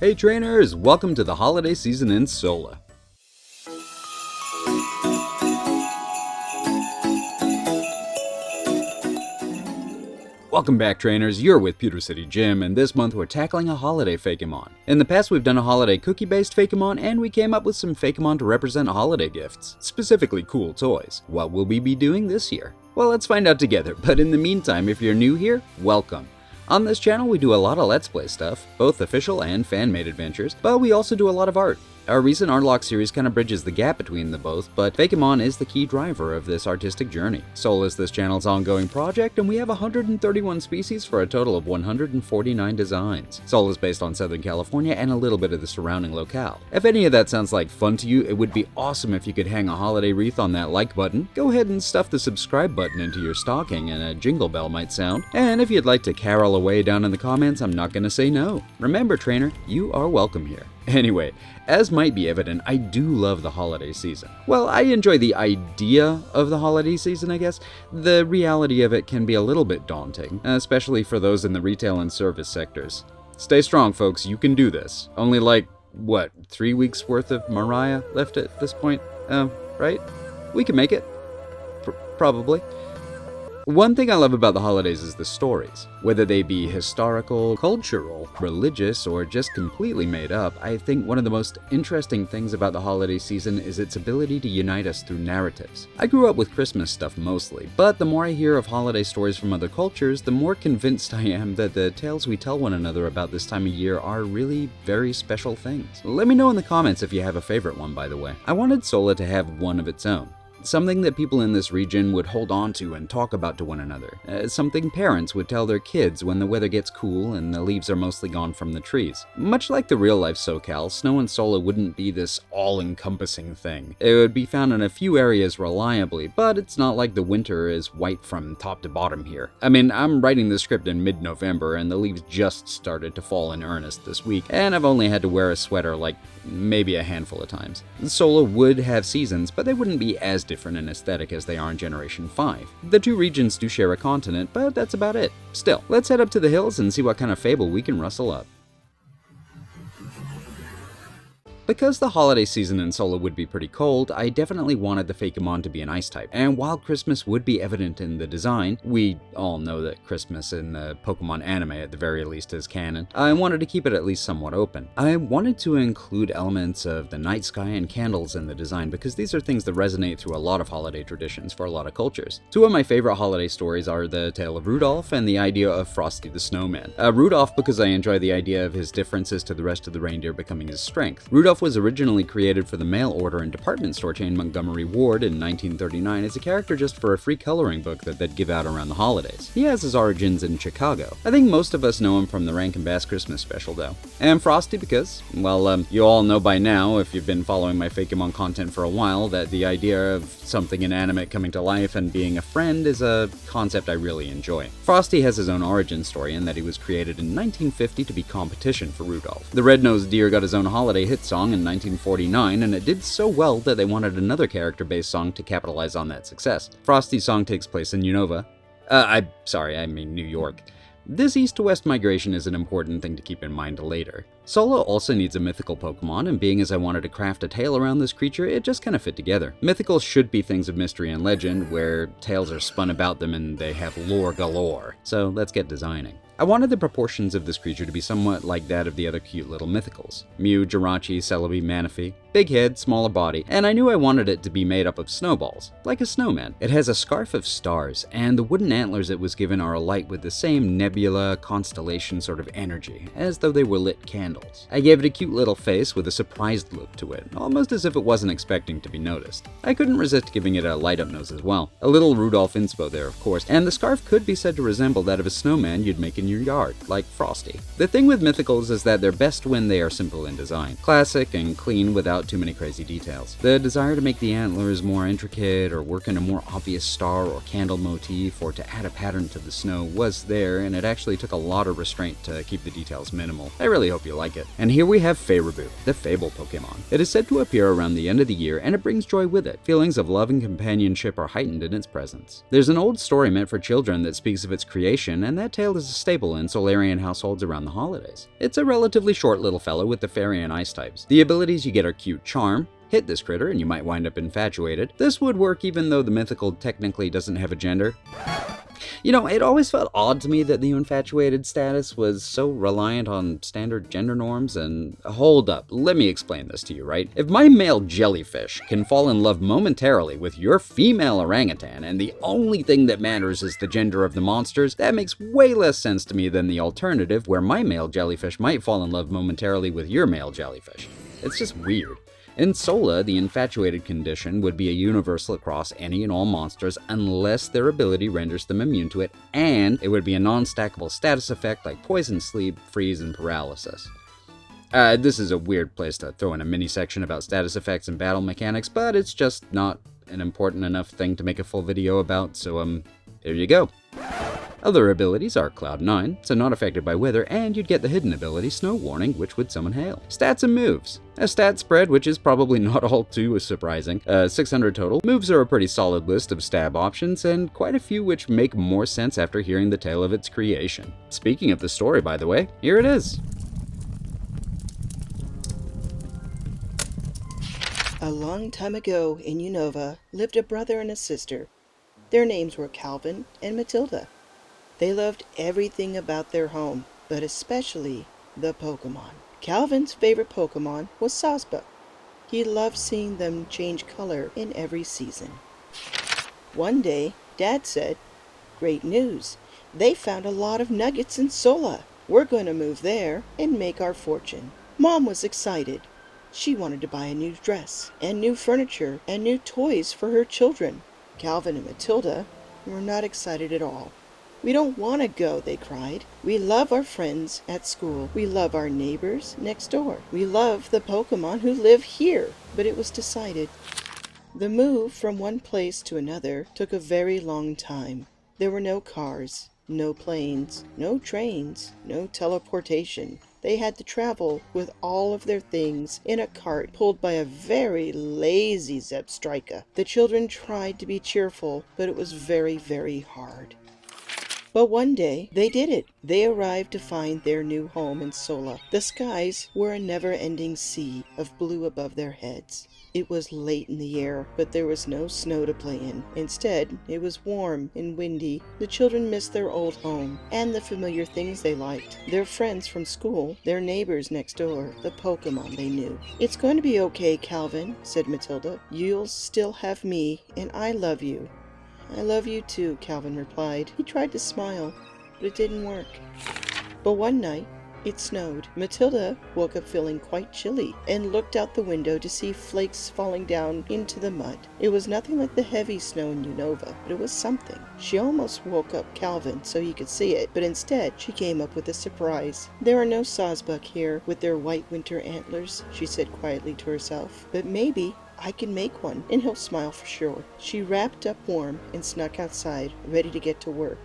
Hey trainers, welcome to the holiday season in Sola. Welcome back trainers, you're with Pewter City Jim, and this month we're tackling a holiday Fakemon. In the past we've done a holiday cookie-based Fakemon, and we came up with some Fakemon to represent holiday gifts, specifically cool toys. What will we be doing this year? Well, let's find out together, but in the meantime, if you're new here, welcome. On this channel we do a lot of Let's Play stuff, both official and fan-made adventures, but we also do a lot of art. Our recent Artlock series kind of bridges the gap between the both, but Fakemon is the key driver of this artistic journey. Soul is this channel's ongoing project, and we have 131 species for a total of 149 designs. Soul is based on Southern California and a little bit of the surrounding locale. If any of that sounds like fun to you, it would be awesome if you could hang a holiday wreath on that like button. Go ahead and stuff the subscribe button into your stocking and a jingle bell might sound. And if you'd like to carol away down in the comments, I'm not gonna say no. Remember trainer, you are welcome here. Anyway, as might be evident, I do love the holiday season. Well, I enjoy the idea of the holiday season, I guess. The reality of it can be a little bit daunting, especially for those in the retail and service sectors. Stay strong, folks, you can do this. Only like, 3 weeks worth of Mariah left at this point? Right? We can make it. Probably. One thing I love about the holidays is the stories. Whether they be historical, cultural, religious, or just completely made up, I think one of the most interesting things about the holiday season is its ability to unite us through narratives. I grew up with Christmas stuff mostly, but the more I hear of holiday stories from other cultures, the more convinced I am that the tales we tell one another about this time of year are really very special things. Let me know in the comments if you have a favorite one, by the way. I wanted Sola to have one of its own. Something that people in this region would hold on to and talk about to one another. Something parents would tell their kids when the weather gets cool and the leaves are mostly gone from the trees. Much like the real-life SoCal, snow in Sola wouldn't be this all-encompassing thing. It would be found in a few areas reliably, but it's not like the winter is white from top to bottom here. I mean, I'm writing this script in mid-November and the leaves just started to fall in earnest this week, and I've only had to wear a sweater like maybe a handful of times. Sola would have seasons, but they wouldn't be as different in aesthetic as they are in Generation 5. The two regions do share a continent, but that's about it. Still, let's head up to the hills and see what kind of fable we can rustle up. Because the holiday season in Sola would be pretty cold, I definitely wanted the Fakemon to be an ice type, and while Christmas would be evident in the design, we all know that Christmas in the Pokemon anime at the very least is canon, I wanted to keep it at least somewhat open. I wanted to include elements of the night sky and candles in the design because these are things that resonate through a lot of holiday traditions for a lot of cultures. Two of my favorite holiday stories are the tale of Rudolph and the idea of Frosty the Snowman. Rudolph because I enjoy the idea of his differences to the rest of the reindeer becoming his strength. Rudolph was originally created for the mail order and department store chain Montgomery Ward in 1939 as a character just for a free coloring book that they'd give out around the holidays. He has his origins in Chicago. I think most of us know him from the Rankin Christmas special though. And Frosty because, well, you all know by now, if you've been following my Fakemon content for a while, that the idea of something inanimate coming to life and being a friend is a concept I really enjoy. Frosty has his own origin story in that he was created in 1950 to be competition for Rudolph. The Red-Nosed Deer got his own holiday hit song in 1949, and it did so well that they wanted another character-based song to capitalize on that success. Frosty's song takes place in Unova. I mean New York. This east to west migration is an important thing to keep in mind later. Sola also needs a mythical Pokemon, and being as I wanted to craft a tale around this creature, it just kind of fit together. Mythicals should be things of mystery and legend, where tales are spun about them and they have lore galore. So let's get designing. I wanted the proportions of this creature to be somewhat like that of the other cute little mythicals. Mew, Jirachi, Celebi, Manaphy. Big head, smaller body, and I knew I wanted it to be made up of snowballs, like a snowman. It has a scarf of stars, and the wooden antlers it was given are alight with the same nebula, constellation sort of energy, as though they were lit candles. I gave it a cute little face with a surprised look to it, almost as if it wasn't expecting to be noticed. I couldn't resist giving it a light-up nose as well. A little Rudolph inspo there, of course, and the scarf could be said to resemble that of a snowman you'd make in your yard, like Frosty. The thing with mythicals is that they're best when they are simple in design. Classic and clean without without too many crazy details. The desire to make the antlers more intricate or work in a more obvious star or candle motif or to add a pattern to the snow was there, and it actually took a lot of restraint to keep the details minimal. I really hope you like it. And here we have Feyrebu, the Fable Pokemon. It is said to appear around the end of the year, and it brings joy with it. Feelings of love and companionship are heightened in its presence. There's an old story meant for children that speaks of its creation, and that tale is a staple in Solarian households around the holidays. It's a relatively short little fellow with the fairy and ice types. The abilities you get are cute charm. Hit this critter and you might wind up infatuated. This would work even though the mythical technically doesn't have a gender. You know, it always felt odd to me that the infatuated status was so reliant on standard gender norms, and hold up, let me explain this to you, right? If my male jellyfish can fall in love momentarily with your female orangutan, and the only thing that matters is the gender of the monsters, that makes way less sense to me than the alternative where my male jellyfish might fall in love momentarily with your male jellyfish. It's just weird. In Sola, the infatuated condition would be a universal across any and all monsters unless their ability renders them immune to it, and it would be a non-stackable status effect like poison, sleep, freeze, and paralysis. This is a weird place to throw in a mini section about status effects and battle mechanics, but it's just not an important enough thing to make a full video about, so here you go. Other abilities are Cloud 9, so not affected by weather, and you'd get the hidden ability Snow Warning, which would summon hail. Stats and moves. A stat spread, which is probably not all too surprising. 600 total. Moves are a pretty solid list of stab options, and quite a few which make more sense after hearing the tale of its creation. Speaking of the story, by the way, here it is. A long time ago in Unova lived a brother and a sister. Their names were Calvin and Matilda. They loved everything about their home, but especially the Pokémon. Calvin's favorite Pokémon was Sawsbuck. He loved seeing them change color in every season. One day, Dad said, "Great news! They found a lot of nuggets in Sola. We're going to move there and make our fortune." Mom was excited. She wanted to buy a new dress and new furniture and new toys for her children. Calvin and Matilda were not excited at all. "We don't want to go," they cried. "We love our friends at school. We love our neighbors next door. We love the Pokémon who live here." But it was decided. The move from one place to another took a very long time. There were no cars, no planes, no trains, no teleportation. They had to travel with all of their things in a cart pulled by a very lazy Zebstrika. The children tried to be cheerful, but it was very, very hard. But one day, they did it. They arrived to find their new home in Sola. The skies were a never-ending sea of blue above their heads. It was late in the year, but there was no snow to play in. Instead, it was warm and windy. The children missed their old home and the familiar things they liked. Their friends from school, their neighbors next door, the Pokémon they knew. "It's going to be okay, Calvin," said Matilda. "You'll still have me, and I love you." "I love you too," Calvin replied. He tried to smile, but it didn't work. But one night, it snowed. Matilda woke up feeling quite chilly and looked out the window to see flakes falling down into the mud. It was nothing like the heavy snow in Unova, but it was something. She almost woke up Calvin so he could see it, but instead she came up with a surprise. "There are no Sawsbuck here with their white winter antlers," she said quietly to herself. "But maybe I can make one, and he'll smile for sure." She wrapped up warm and snuck outside, ready to get to work.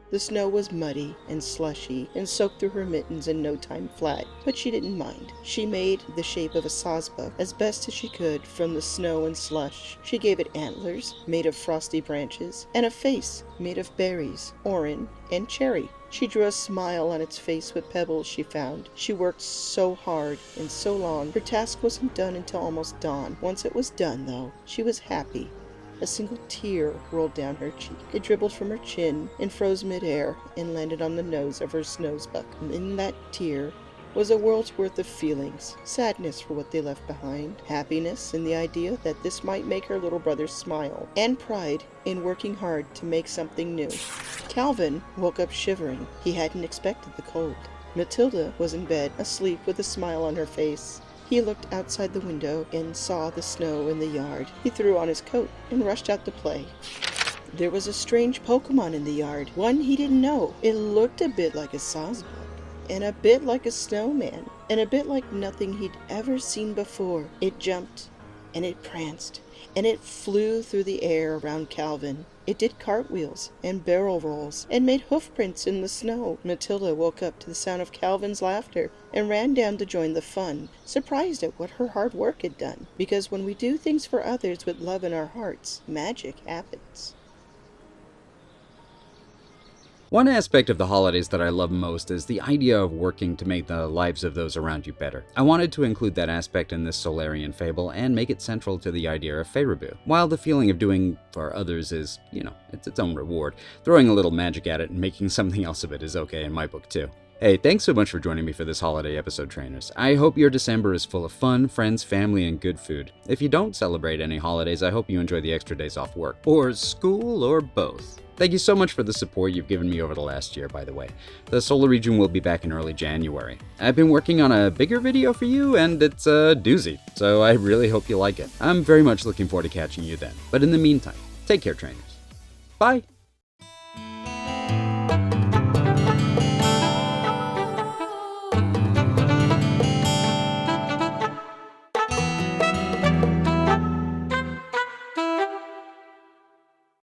The snow was muddy and slushy and soaked through her mittens in no time flat, but she didn't mind. She made the shape of a Sawsbuck as best as she could from the snow and slush. She gave it antlers made of frosty branches and a face made of berries, orange, and cherry. She drew a smile on its face with pebbles she found. She worked so hard and so long. Her task wasn't done until almost dawn. Once it was done, though, she was happy. A single tear rolled down her cheek. It dribbled from her chin and froze midair and landed on the nose of her Snowsbuck. And in that tear was a world's worth of feelings. Sadness for what they left behind, happiness in the idea that this might make her little brother smile, and pride in working hard to make something new. Calvin woke up shivering. He hadn't expected the cold. Matilda was in bed, asleep with a smile on her face. He looked outside the window and saw the snow in the yard. He threw on his coat and rushed out to play. There was a strange Pokémon in the yard, one he didn't know. It looked a bit like a Sawsbuck, and a bit like a snowman, and a bit like nothing he'd ever seen before. It jumped, and it pranced, and it flew through the air around Calvin. It did cartwheels and barrel rolls and made hoof prints in the snow. Matilda woke up to the sound of Calvin's laughter and ran down to join the fun, surprised at what her hard work had done. Because when we do things for others with love in our hearts, magic happens. One aspect of the holidays that I love most is the idea of working to make the lives of those around you better. I wanted to include that aspect in this Solarian fable and make it central to the idea of Feyrebu. While the feeling of doing for others is, it's its own reward, throwing a little magic at it and making something else of it is okay in my book too. Hey, thanks so much for joining me for this holiday episode, trainers. I hope your December is full of fun, friends, family, and good food. If you don't celebrate any holidays, I hope you enjoy the extra days off work, or school, or both. Thank you so much for the support you've given me over the last year, by the way. The Solar Region will be back in early January. I've been working on a bigger video for you, and it's a doozy, so I really hope you like it. I'm very much looking forward to catching you then. But in the meantime, take care, trainers. Bye!